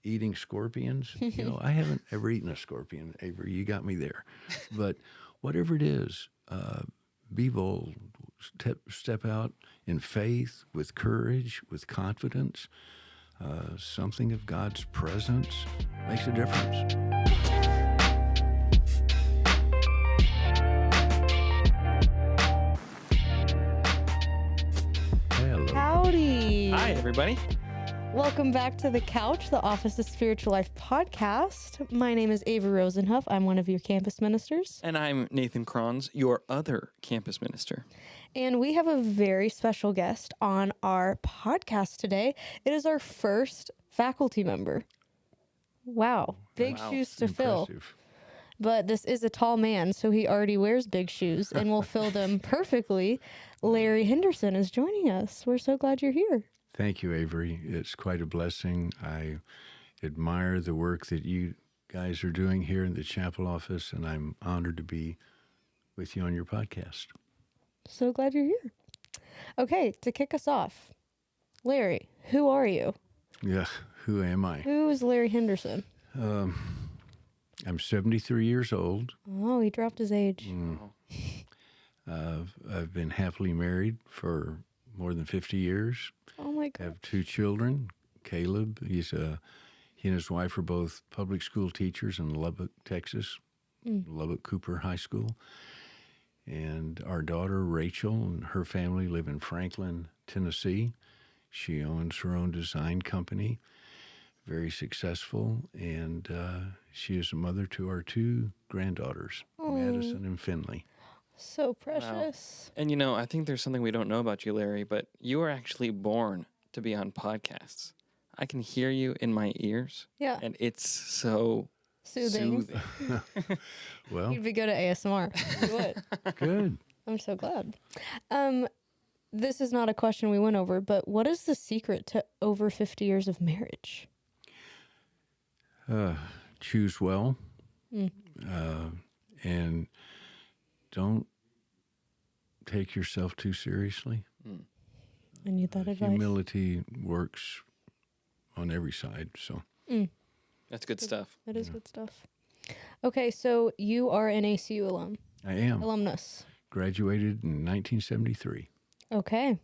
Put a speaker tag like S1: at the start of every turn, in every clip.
S1: eating scorpions. I haven't ever eaten a scorpion, Avery. You got me there. But whatever it is, be bold. Step out in faith, with courage, with confidence. Something of God's presence makes a difference. Hello.
S2: Howdy.
S3: Hi, everybody.
S2: Welcome back to The Couch, the Office of Spiritual Life podcast. My name is Avery Rosenhuff. I'm one of your campus ministers.
S3: And I'm Nathan Kronz, your other campus minister.
S2: And we have a very special guest on our podcast today. It is our first faculty member. Wow. Big shoes to fill. But this is a tall man, so he already wears big shoes and will fill them perfectly. Larry Henderson is joining us. We're so glad you're here.
S1: Thank you, Avery. It's quite a blessing. I admire the work that you guys are doing here in the chapel office, and I'm honored to be with you on your podcast.
S2: So glad you're here. Okay, to kick us off, Larry, who are you?
S1: Yeah, who am I?
S2: Who is Larry Henderson?
S1: I'm 73 years old.
S2: Oh, he dropped his age.
S1: I've been happily married for more than 50 years.
S2: Oh my
S1: I
S2: God.
S1: have two children. Caleb, he and his wife are both public school teachers in Lubbock, Texas, Lubbock Cooper High School. And our daughter, Rachel, and her family live in Franklin, Tennessee. She owns her own design company, very successful, and she is a mother to our two granddaughters, Madison and Finley.
S2: So precious.
S3: Wow. And I think there's something we don't know about you, Larry, but you were actually born to be on podcasts. I can hear you in my ears.
S2: Yeah.
S3: And it's so
S2: Soothing.
S1: Well,
S2: You'd be good at ASMR. You would.
S1: good.
S2: I'm so glad. This is not a question we went over, but what is the secret to over 50 years of marriage?
S1: Choose well, and don't take yourself too seriously.
S2: I need that advice.
S1: Humility works on every side. So
S3: That's good stuff.
S2: That is good stuff. Okay, so you are an ACU
S1: I am
S2: alumnus.
S1: graduated in 1973.
S2: Okay.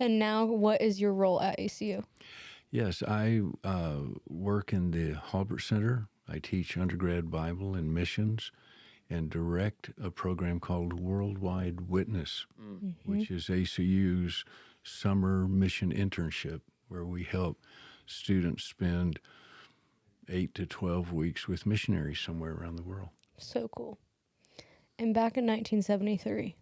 S2: And now what is your role at ACU?
S1: Yes, I work in the Halbert Center. I teach undergrad Bible and missions and direct a program called Worldwide Witness, which is ACU's summer mission internship, where we help students spend 8 to 12 weeks with missionaries somewhere around the world.
S2: So cool. And back in 1973,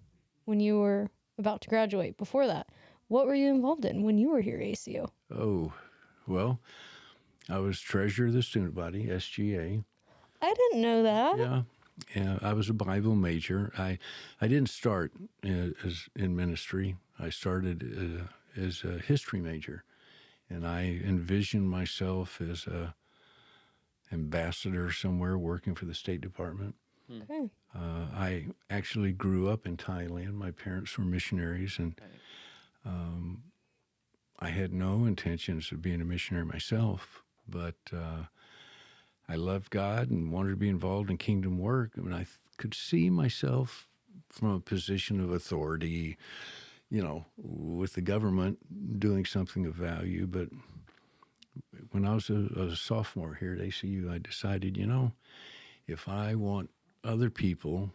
S2: when you were about to graduate, before that, what were you involved in when you were here at ACU?
S1: Oh, well, I was treasurer of the student body, SGA.
S2: I didn't know that.
S1: Yeah, I was a Bible major. I didn't start as in ministry. I started as a history major, and I envisioned myself as a ambassador somewhere working for the State Department.
S2: Okay.
S1: I actually grew up in Thailand. My parents were missionaries, and I had no intentions of being a missionary myself, but I loved God and wanted to be involved in kingdom work. I mean, I could see myself from a position of authority, with the government doing something of value. But when I was a sophomore here at ACU, I decided, if I want other people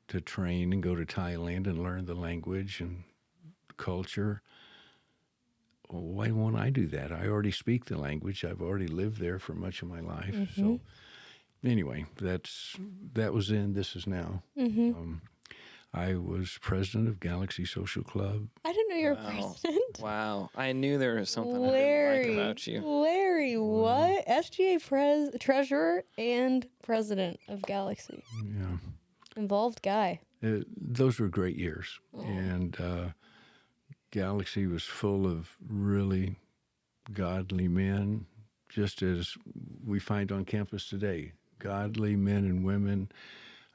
S1: to train and go to Thailand and learn the language and culture, why won't I do that? I already speak the language. I've already lived there for much of my life. So anyway, that was then, this is now. I was president of Galaxy Social Club.
S2: I didn't know you were president.
S3: Wow. I knew there was something I
S2: Larry,
S3: didn't like about you.
S2: Larry, what? SGA treasurer and president of Galaxy.
S1: Yeah.
S2: Involved guy.
S1: Those were great years. And Galaxy was full of really godly men, just as we find on campus today. Godly men and women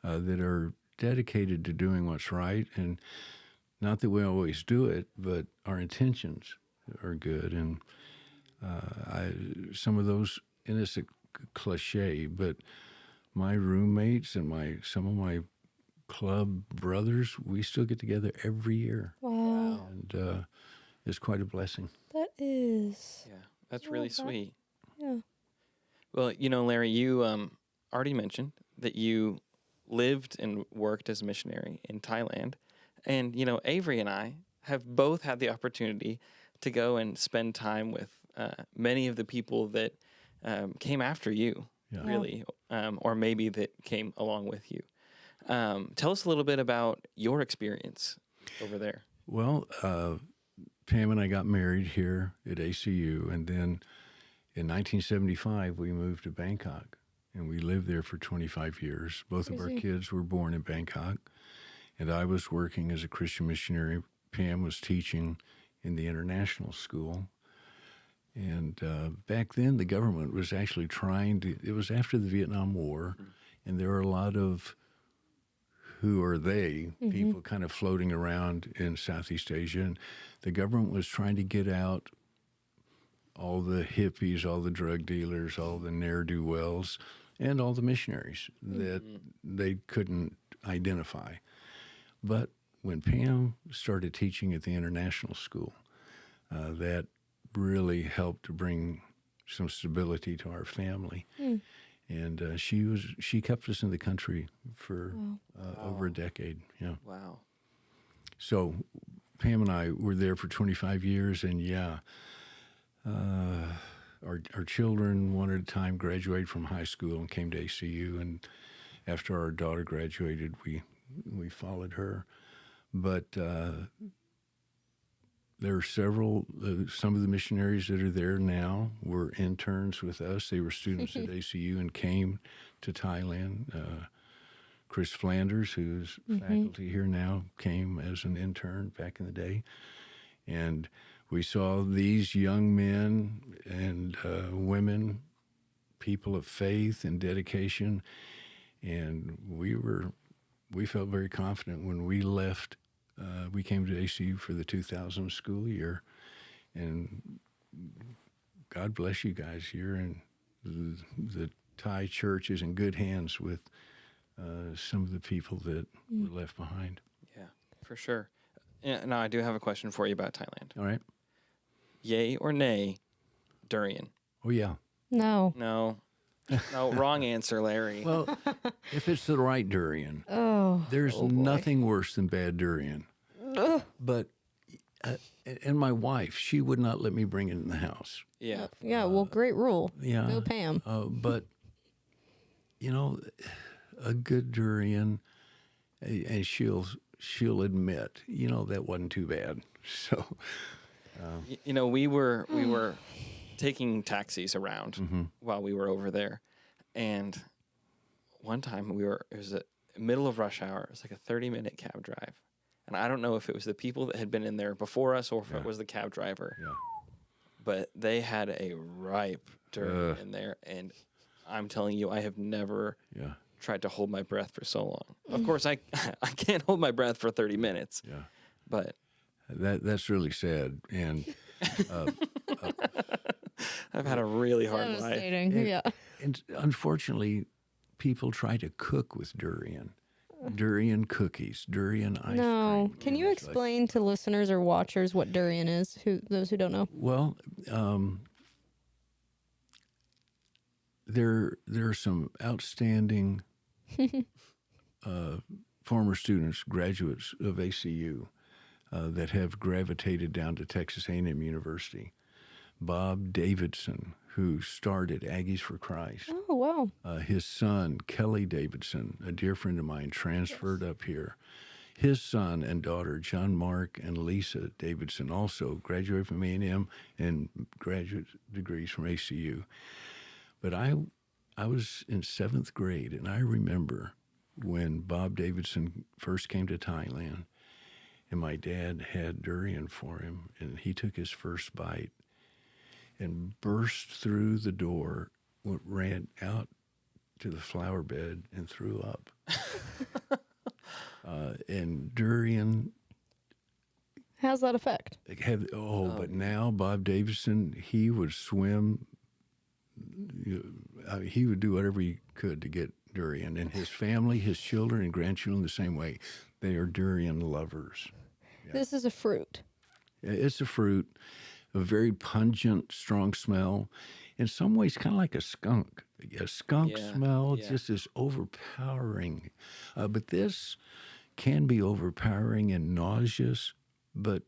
S1: that are dedicated to doing what's right. And not that we always do it, but our intentions are good. And some of those, and it's a cliche, but my roommates and some of my club brothers, we still get together every year.
S2: Wow.
S1: And it's quite a blessing.
S2: That is.
S3: Yeah, that's really sweet.
S2: Yeah.
S3: Well, Larry, you already mentioned that you lived and worked as a missionary in Thailand. And, Avery and I have both had the opportunity to go and spend time with many of the people that came after you, really, or maybe that came along with you. Tell us a little bit about your experience over there.
S1: Well, Pam and I got married here at ACU, and then in 1975, we moved to Bangkok, and we lived there for 25 years. Both of our kids were born in Bangkok, and I was working as a Christian missionary. Pam was teaching in the international school. And back then, the government was actually it was after the Vietnam War, and there were a lot of people kind of floating around in Southeast Asia. And the government was trying to get out all the hippies, all the drug dealers, all the ne'er-do-wells, and all the missionaries that they couldn't identify. But when Pam started teaching at the international school, that really helped to bring some stability to our family. And she kept us in the country for over a decade. Yeah.
S3: Wow.
S1: So Pam and I were there for 25 years, and our children one at a time graduated from high school and came to ACU. And after our daughter graduated, we followed her. But there are some of the missionaries that are there now were interns with us. They were students at ACU and came to Thailand. Chris Flanders, who's faculty here now, came as an intern back in the day. And we saw these young men and women, people of faith and dedication. And we felt very confident when we left. We came to ACU for the 2000 school year, and God bless you guys. You're in the Thai church is in good hands with some of the people that were left behind.
S3: Yeah, for sure. Yeah, now, I do have a question for you about Thailand.
S1: All right.
S3: Yay or nay, durian?
S1: Oh, yeah.
S2: No.
S3: No, wrong answer, Larry.
S1: Well, if it's the right durian, there's
S2: boy.
S1: nothing worse than bad durian. But, and my wife, she would not let me bring it in the house.
S3: Yeah.
S2: Yeah, well, great rule.
S1: Yeah.
S2: Go Pam.
S1: But, a good durian, and she'll admit, that wasn't too bad. So,
S3: we were taking taxis around while we were over there, and one time it was the middle of rush hour. It was like a 30-minute cab drive, and I don't know if it was the people that had been in there before us or if it was the cab driver.
S1: Yeah.
S3: But they had a ripe durian in there, and I'm telling you, I have never tried to hold my breath for so long. Of course, I can't hold my breath for 30 minutes.
S1: Yeah.
S3: But
S1: that's really sad, and
S3: I've had a really hard life.
S2: Devastating. Yeah.
S1: And unfortunately, people try to cook with durian cookies, durian ice cream.
S2: Can you explain to listeners or watchers what durian is? Those who don't know.
S1: Well, there are some outstanding former students, graduates of ACU, that have gravitated down to Texas A&M University. Bob Davidson, who started Aggies for Christ.
S2: Oh, wow.
S1: His son, Kelly Davidson, a dear friend of mine, transferred up here. His son and daughter, John Mark and Lisa Davidson, also graduated from A&M and graduate degrees from ACU. But I was in 7th grade, and I remember when Bob Davidson first came to Thailand, and my dad had durian for him, and he took his first bite and burst through the door, ran out to the flower bed and threw up. And durian
S2: How's that affect?
S1: But now Bob Davison, he would swim. He would do whatever he could to get durian, and his family, his children and grandchildren, the same way. They are durian lovers.
S2: Yeah. This is a fruit.
S1: It's a fruit, a very pungent, strong smell. In some ways, kind of like a skunk. A skunk smell, just is overpowering. But this can be overpowering and nauseous. But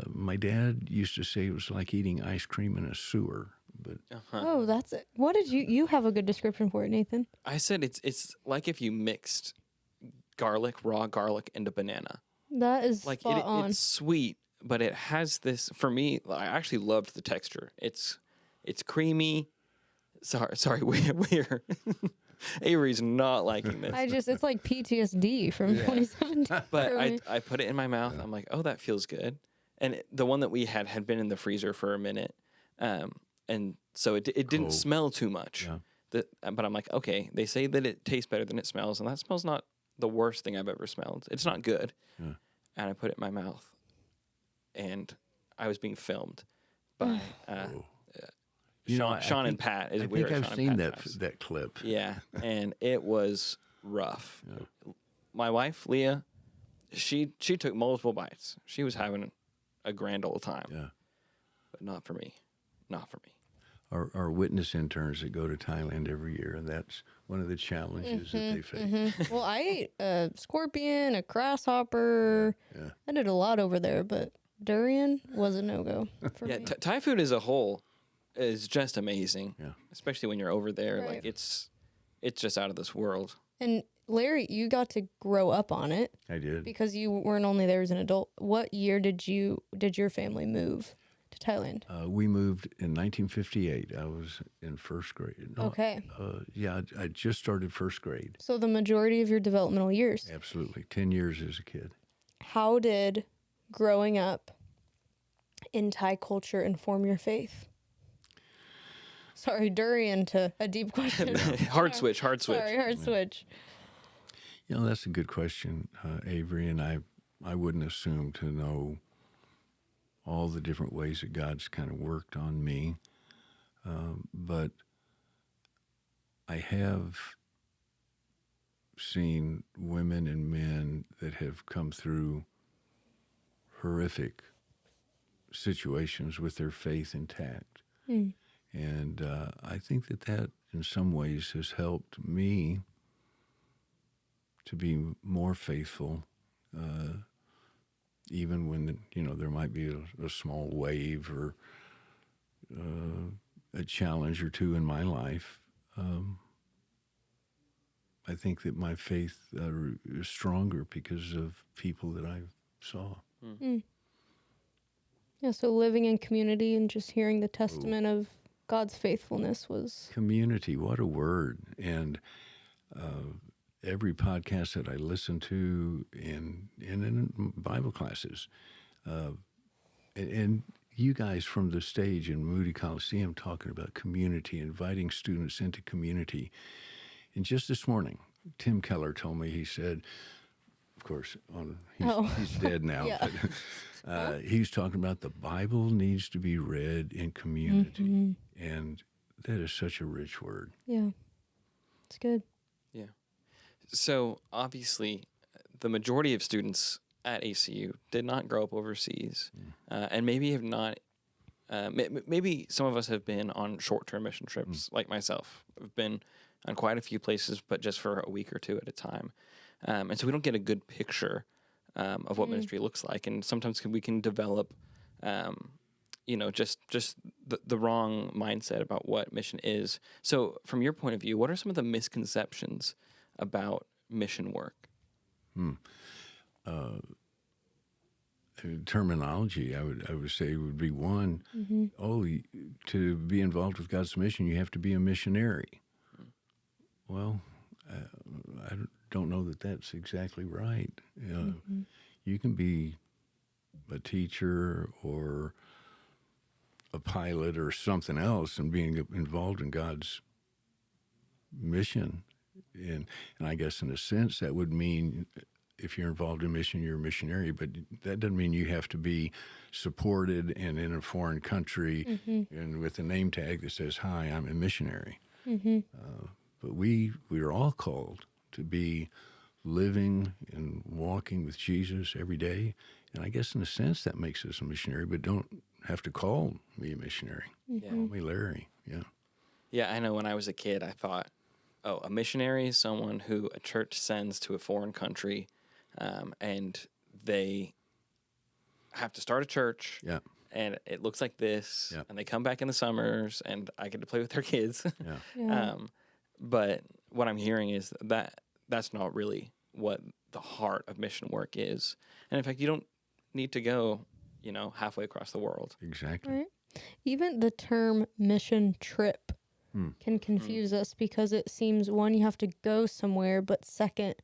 S1: my dad used to say it was like eating ice cream in a sewer. But
S2: Oh, that's it. What did you have a good description for it, Nathan?
S3: I said it's like if you mixed raw garlic, into banana.
S2: That is
S3: like
S2: spot on.
S3: It's sweet, but it has this. For me, I actually loved the texture. It's creamy. Sorry, we're Avery's not liking this.
S2: It's like PTSD from 2017.
S3: But I put it in my mouth. I'm like, oh, that feels good. And the one that we had been in the freezer for a minute, and so it didn't smell too much. Yeah. But I'm like, okay, they say that it tastes better than it smells, and that smells not the worst thing I've ever smelled. It's not good. Yeah. And I put it in my mouth, and I was being filmed by Sean and Pat.
S1: I think I've seen that clip.
S3: Yeah, and it was rough. Yeah. My wife, Leah, she took multiple bites. She was having a grand old time. Yeah, but not for me. Not for me.
S1: Our witness interns that go to Thailand every year, and that's one of the challenges that they face.
S2: Mm-hmm. Well, I ate a scorpion, a grasshopper. Yeah. I did a lot over there, but durian was a no-go for me.
S3: Thai food as a whole is just amazing. Yeah. Especially when you're over there. Right. Like it's just out of this world.
S2: And Larry, you got to grow up on it.
S1: I did.
S2: Because you weren't only there as an adult. What year did your family move to Thailand?
S1: We moved in 1958. I was in first grade. No,
S2: okay.
S1: I just started first grade.
S2: So the majority of your developmental years.
S1: Absolutely. 10 years as a kid.
S2: How did growing up in Thai culture inform your faith? Sorry, durian to a deep question.
S3: Hard switch.
S2: Sorry, hard switch.
S1: That's a good question, Avery, and I wouldn't assume to know all the different ways that God's kind of worked on me, but I have seen women and men that have come through horrific situations with their faith intact. Mm. And I think that in some ways has helped me to be more faithful, even when, there might be a small wave or a challenge or two in my life. I think that my faith is stronger because of people that I saw. Mm.
S2: Yeah, so living in community and just hearing the testament of God's faithfulness was...
S1: Community, what a word. And every podcast that I listen to in Bible classes, and you guys from the stage in Moody Coliseum talking about community, inviting students into community. And just this morning, Tim Keller told me, he said, of course, he's dead now, yeah. But he was talking about the Bible needs to be read in community. Mm-hmm. And that is such a rich word.
S2: Yeah, it's good.
S3: Yeah. So obviously, the majority of students at ACU did not grow up overseas, and maybe have not. Maybe some of us have been on short-term mission trips, like myself. I've been on quite a few places, but just for a week or two at a time, and so we don't get a good picture of what ministry looks like. And sometimes we can develop, just the wrong mindset about what mission is. So, from your point of view, what are some of the misconceptions about mission work?
S1: Terminology, I would say, would be one. Mm-hmm. To be involved with God's mission, you have to be a missionary. Well, I don't know that that's exactly right. You can be a teacher or a pilot or something else and being involved in God's mission. And I guess in a sense that would mean if you're involved in mission, you're a missionary, but that doesn't mean you have to be supported and in a foreign country and with a name tag that says, "Hi, I'm a missionary." But we are all called to be living and walking with Jesus every day. And I guess in a sense that makes us a missionary, but don't have to call me a missionary. Call me Larry. Yeah.
S3: Yeah, I know when I was a kid, I thought, oh, a missionary is someone who a church sends to a foreign country, and they have to start a church.
S1: Yeah.
S3: And it looks like this,
S1: Yeah.
S3: and they come back in the summers, and I get to play with their kids.
S1: Yeah.
S3: But what I'm hearing is that that's not really what the heart of mission work is. And in fact, you don't need to go, halfway across the world.
S1: Exactly.
S2: Right. Even the term mission trip can confuse us because it seems, one, you have to go somewhere, but second,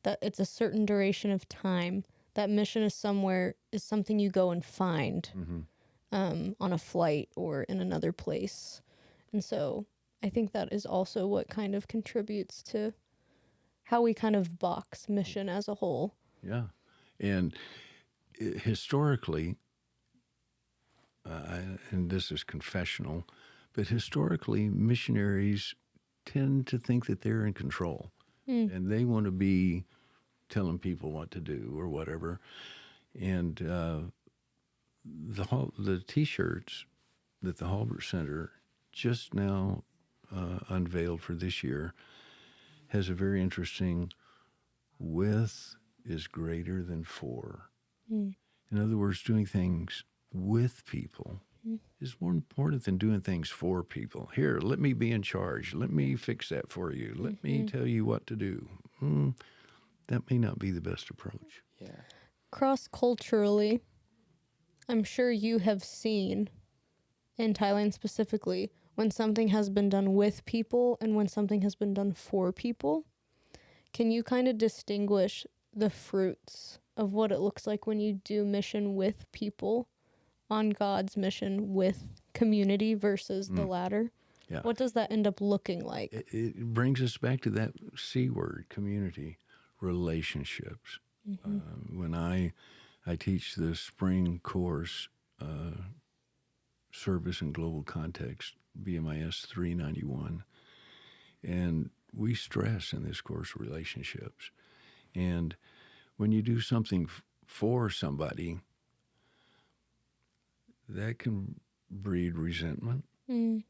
S2: that it's a certain duration of time. That mission is something you go and find on a flight or in another place. And so I think that is also what kind of contributes to how we kind of box mission as a whole.
S1: Yeah. And historically, and this is confessional, but historically, missionaries tend to think that they're in control and they want to be telling people what to do or whatever. And the T-shirts that the Halbert Center just now unveiled for this year has a very interesting "with is greater than for." In other words, doing things with people is more important than doing things for people. Here, let me be in charge. Let me fix that for you. Let me tell you what to do. That may not be the best approach.
S3: Yeah.
S2: Cross-culturally, I'm sure you have seen, in Thailand specifically, when something has been done with people and when something has been done for people. Can you kind of distinguish the fruits of what it looks like when you do mission with people on God's mission with community versus the latter?
S1: Yeah.
S2: What does that end up looking like?
S1: It brings us back to that C word, community, relationships. When I teach the spring course, Service in Global Context, BMIS 391, and we stress in this course relationships. And when you do something for somebody, that can breed resentment.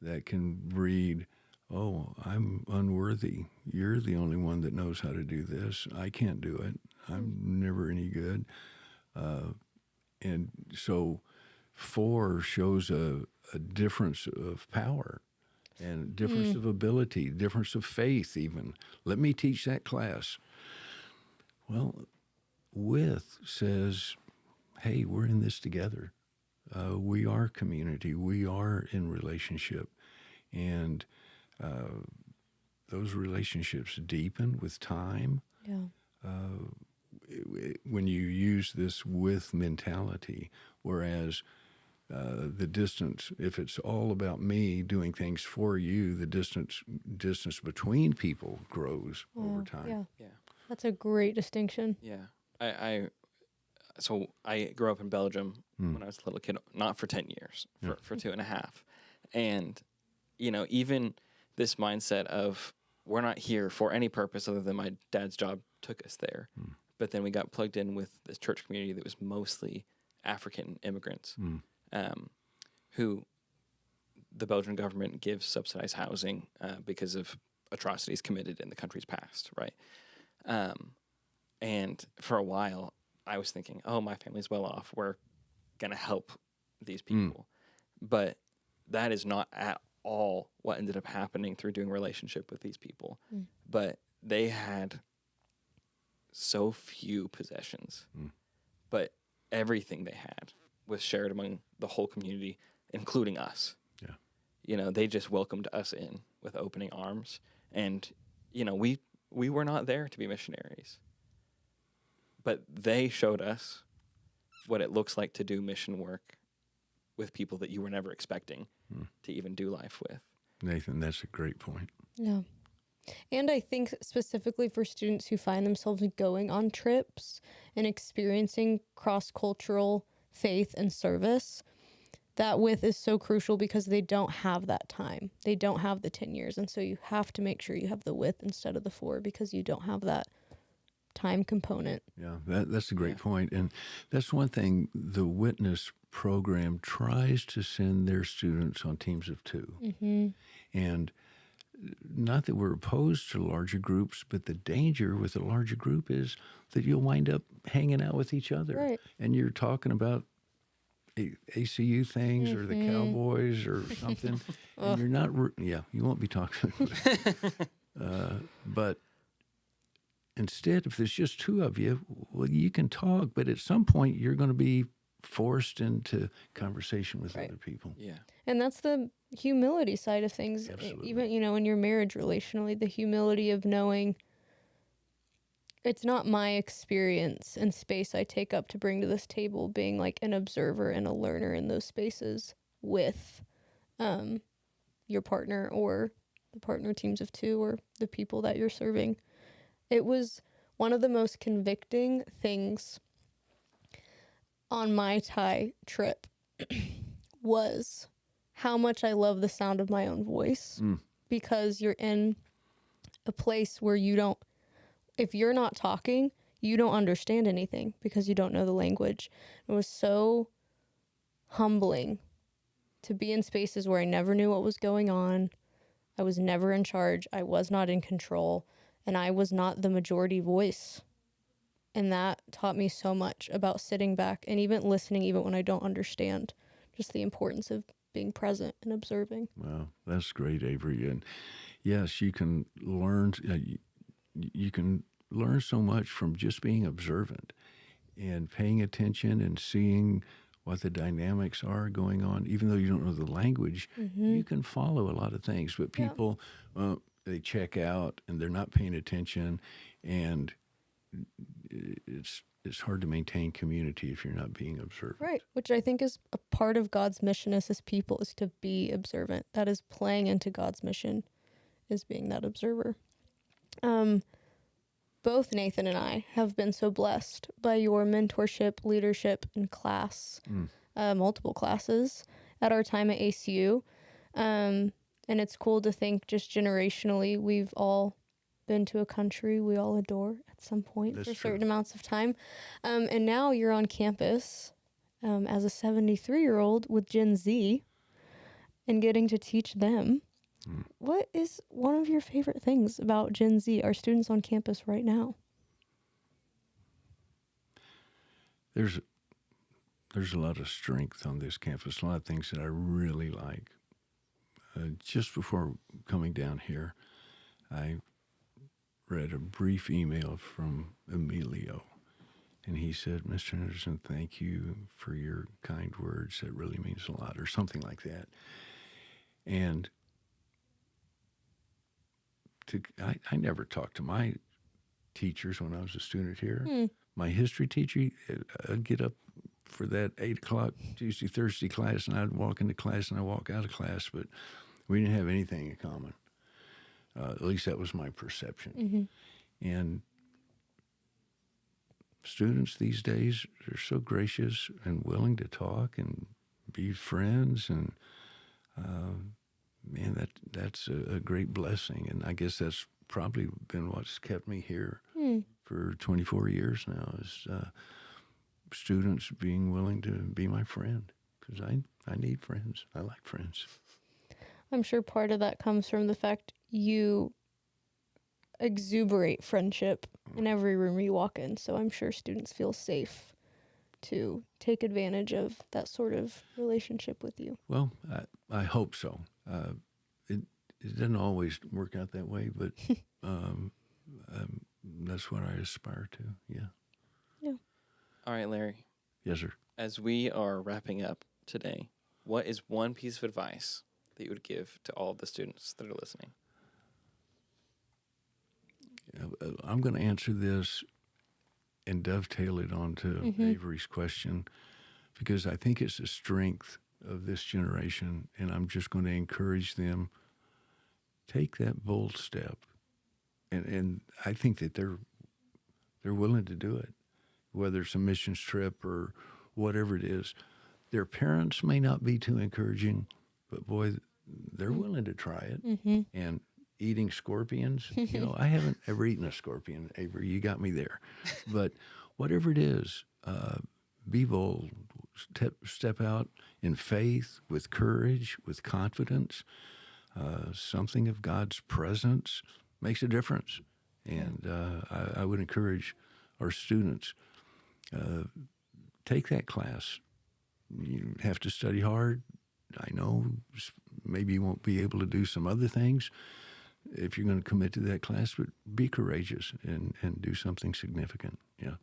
S1: That can breed, oh, I'm unworthy. You're the only one that knows how to do this. I can't do it. I'm never any good. And so for shows a difference of power and difference of ability, difference of faith even. Let me teach that class. Well, with says, hey, we're in this together. We are community. We are in relationship. And those relationships deepen with time.
S2: Yeah.
S1: When you use this with mentality, whereas the distance, if it's all about me doing things for you, the distance between people grows over time.
S2: Yeah.
S3: Yeah.
S2: That's a great distinction.
S3: Yeah. So I grew up in Belgium when I was a little kid, not for 10 years, for 2.5. And, even this mindset of we're not here for any purpose other than my dad's job took us there. But then we got plugged in with this church community that was mostly African immigrants who the Belgian government gives subsidized housing because of atrocities committed in the country's past, right? And for a while, I was thinking, oh, my family's well off. We're going to help these people. But that is not at all what ended up happening through doing relationship with these people. But they had so few possessions. But everything they had was shared among the whole community, including us. Yeah. They just welcomed us in with opening arms. And, we were not there to be missionaries. But they showed us what it looks like to do mission work with people that you were never expecting to even do life with.
S1: Nathan, that's a great point.
S2: Yeah. And I think specifically for students who find themselves going on trips and experiencing cross-cultural faith and service, that with is so crucial because they don't have that time. They don't have the 10 years. And so you have to make sure you have the with instead of the for because you don't have that time component.
S1: Yeah, that's a great point. And that's one thing the Witness program tries to send their students on teams of 2.
S2: Mm-hmm.
S1: And not that we're opposed to larger groups, but the danger with a larger group is that you'll wind up hanging out with each other.
S2: Right.
S1: And you're talking about ACU things or the Cowboys or something. And you're not, you won't be talking. But instead, if there's just 2 of you, well, you can talk, but at some point you're going to be forced into conversation with other people.
S3: Yeah.
S2: And that's the humility side of things.
S1: Absolutely.
S2: Even, in your marriage relationally, the humility of knowing it's not my experience and space I take up to bring to this table, being like an observer and a learner in those spaces with your partner or the partner teams of 2 or the people that you're serving. It was one of the most convicting things on my Thai trip was how much I love the sound of my own voice because you're in a place where if you're not talking, you don't understand anything because you don't know the language. It was so humbling to be in spaces where I never knew what was going on. I was never in charge. I was not in control. And I was not the majority voice. And that taught me so much about sitting back and even listening, even when I don't understand, just the importance of being present and observing.
S1: Wow, that's great, Avery. And yes, you can learn. You can learn so much from just being observant and paying attention and seeing what the dynamics are going on. Even though you don't know the language, you can follow a lot of things. But people, they check out and they're not paying attention, and it's hard to maintain community if you're not being observant.
S2: Right, which I think is a part of God's mission as his people, is to be observant. That is playing into God's mission, is being that observer. Both Nathan and I have been so blessed by your mentorship, leadership, and class, multiple classes at our time at ACU. And it's cool to think just generationally, we've all been to a country we all adore at some point for certain amounts of time. And now you're on campus as a 73-year-old with Gen Z and getting to teach them. What is one of your favorite things about Gen Z, our students on campus right now?
S1: There's a lot of strength on this campus, a lot of things that I really like. Just before coming down here, I read a brief email from Emilio, and he said, "Mr. Henderson, thank you for your kind words. That really means a lot," or something like that. And I never talked to my teachers when I was a student here. My history teacher, I'd get up for that 8 o'clock Tuesday, Thursday class, and I'd walk into class and I'd walk out of class, but we didn't have anything in common. At least that was my perception. And students these days are so gracious and willing to talk and be friends, and man, that's a great blessing. And I guess that's probably been what's kept me here for 24 years now, is students being willing to be my friend, because I need friends. I like friends.
S2: I'm sure part of that comes from the fact you exuberate friendship in every room you walk in. So I'm sure students feel safe to take advantage of that sort of relationship with you.
S1: Well, I hope so. It doesn't always work out that way, but that's what I aspire to. Yeah.
S3: All right, Larry.
S1: Yes, sir.
S3: As we are wrapping up today, what is one piece of advice that you would give to all of the students that are listening?
S1: I'm going to answer this and dovetail it onto Avery's question, because I think it's a strength of this generation, and I'm just going to encourage them, take that bold step and I think that they're willing to do it, whether it's a missions trip or whatever it is. Their parents may not be too encouraging, but boy, they're willing to try it.
S2: Mm-hmm.
S1: And eating scorpions, I haven't ever eaten a scorpion, Avery. You got me there. But whatever it is, be bold. Step out in faith, with courage, with confidence. Something of God's presence makes a difference. And I would encourage our students, take that class. You have to study hard. I know maybe you won't be able to do some other things if you're going to commit to that class, but be courageous and do something significant. Yeah.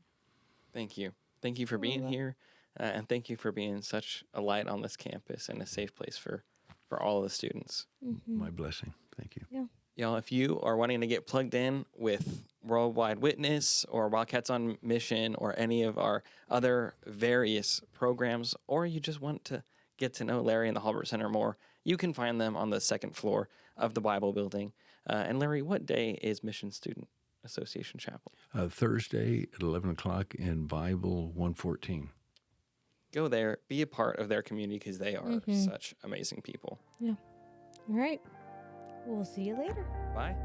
S3: Thank you. Thank you for being here. And thank you for being such a light on this campus and a safe place for all of the students.
S2: Mm-hmm.
S1: My blessing. Thank you.
S2: Yeah.
S3: Y'all, if you are wanting to get plugged in with Worldwide Witness or Wildcats on Mission or any of our other various programs, or you just want to get to know Larry and the Halbert Center more, you can find them on the second floor of the Bible building. And Larry, what day is Mission Student Association Chapel?
S1: Thursday at 11 o'clock in Bible 114.
S3: Go there, be a part of their community because they are such amazing people.
S2: Yeah. All right. We'll see you later.
S3: Bye.